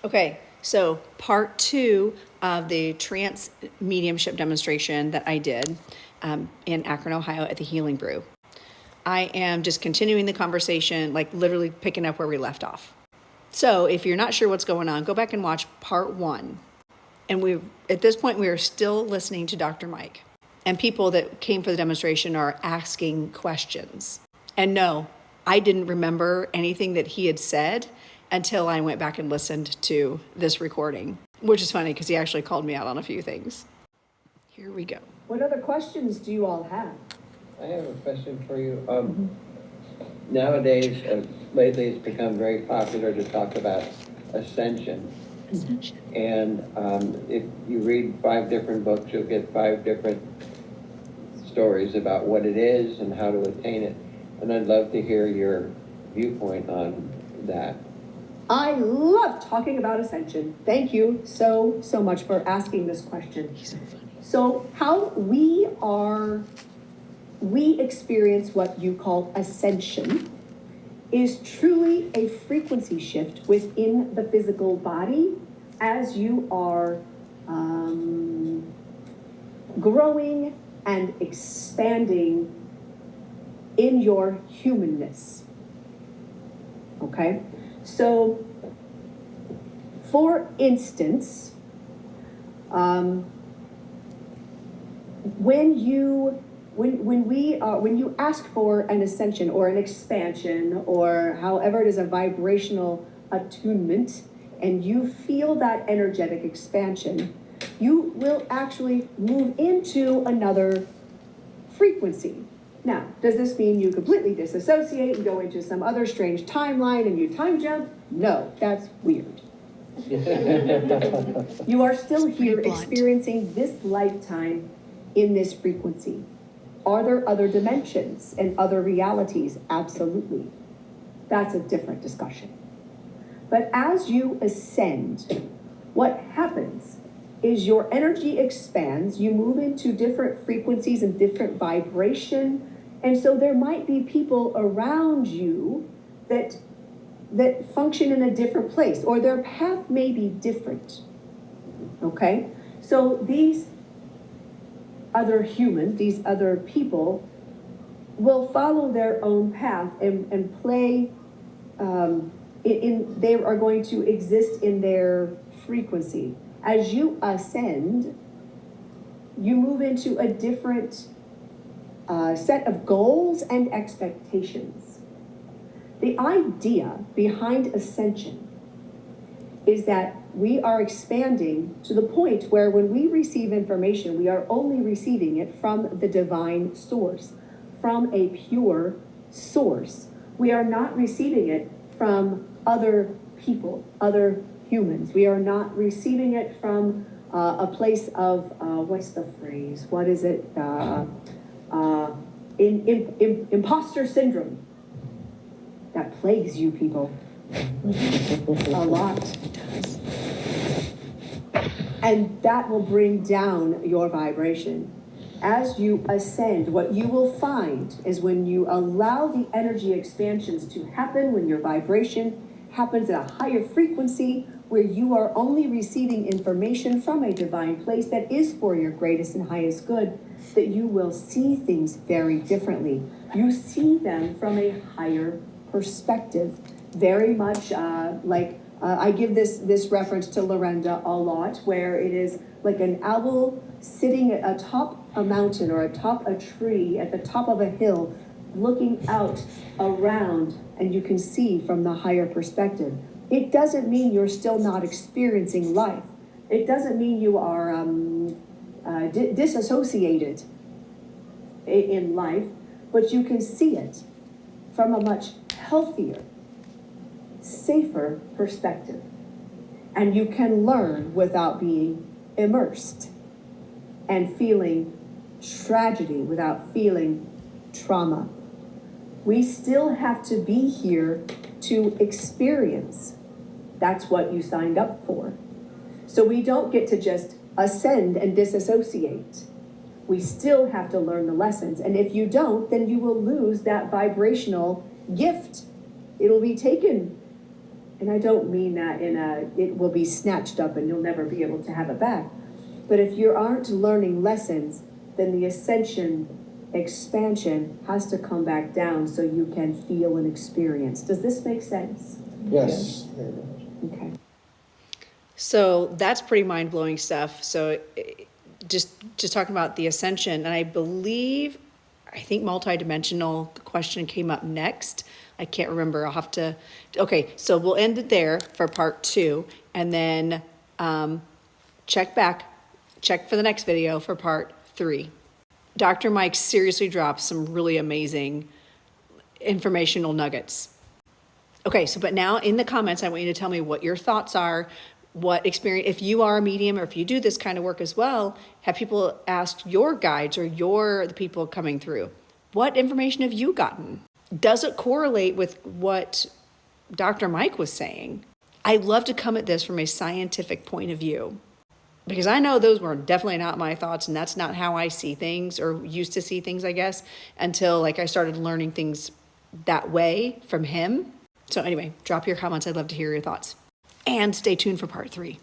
Okay, so part 2 of the trance mediumship demonstration that I did in Akron, Ohio at the Healing Brew. I am just continuing the conversation, like literally picking up where we left off. So if you're not sure what's going on, go back and watch part 1. And at this point, we are still listening to Dr. Mike. And people that came for the demonstration are asking questions. And no, I didn't remember anything that he had said until I went back and listened to this recording, which is funny because he actually called me out on a few things. Here we go. What other questions do you all have? I have a question for you. Nowadays, lately it's become very popular to talk about ascension. Ascension. And if you read 5 different books, you'll get 5 different stories about what it is and how to attain it. And I'd love to hear your viewpoint on that. I love talking about ascension. Thank you so much for asking this question. He's so funny. So how we experience what you call ascension is truly a frequency shift within the physical body as you are growing and expanding in your humanness. Okay? So, for instance, when you ask for an ascension or an expansion or however it is a vibrational attunement, and you feel that energetic expansion, you will actually move into another frequency. Now, does this mean you completely disassociate and go into some other strange timeline and you time jump? No, that's weird. You are still here experiencing this lifetime in this frequency. Are there other dimensions and other realities? Absolutely. That's a different discussion. But as you ascend, what happens is your energy expands, you move into different frequencies and different vibration, and so there might be people around you that function in a different place, or their path may be different. Okay? So these other humans, these other people, will follow their own path and play they are going to exist in their frequency. As you ascend, you move into a different set of goals and expectations. The idea behind ascension is that we are expanding to the point where when we receive information, we are only receiving it from the divine source, from a pure source. We are not receiving it from other people, other humans. We are not receiving it from a place of, what's the phrase? What is it? Imposter syndrome. That plagues you people. A lot. And that will bring down your vibration. As you ascend, what you will find is when you allow the energy expansions to happen, when your vibration happens at a higher frequency, where you are only receiving information from a divine place that is for your greatest and highest good, that you will see things very differently. You see them from a higher perspective, very much I give this reference to Lorenda a lot, where it is like an owl sitting atop a mountain or atop a tree at the top of a hill, looking out around, and you can see from the higher perspective. It doesn't mean you're still not experiencing life. It doesn't mean you are disassociated in life, but you can see it from a much healthier, safer perspective. And you can learn without being immersed and feeling tragedy, without feeling trauma. We still have to be here to experience. That's what you signed up for. So we don't get to just ascend and disassociate. We still have to learn the lessons. And if you don't, then you will lose that vibrational gift. It'll be taken And I don't mean that it will be snatched up and you'll never be able to have it back. But if you aren't learning lessons, then the ascension expansion has to come back down so you can feel and experience. Does this make sense? Yes. Okay. So that's pretty mind-blowing stuff. So just talking about the ascension, and I think multidimensional question came up next. I can't remember. I'll have to. Okay, so we'll end it there for part 2, and then check for the next video for part 3. Dr. Mike seriously dropped some really amazing informational nuggets. Okay, but now in the comments, I want you to tell me what your thoughts are, what experience, if you are a medium or if you do this kind of work as well, have people asked your guides or the people coming through, what information have you gotten? Does it correlate with what Dr. Mike was saying? I love to come at this from a scientific point of view, because I know those were definitely not my thoughts, and that's not how I see things, or used to see things, I guess, until I started learning things that way from him. So anyway, drop your comments. I'd love to hear your thoughts. And stay tuned for part 3.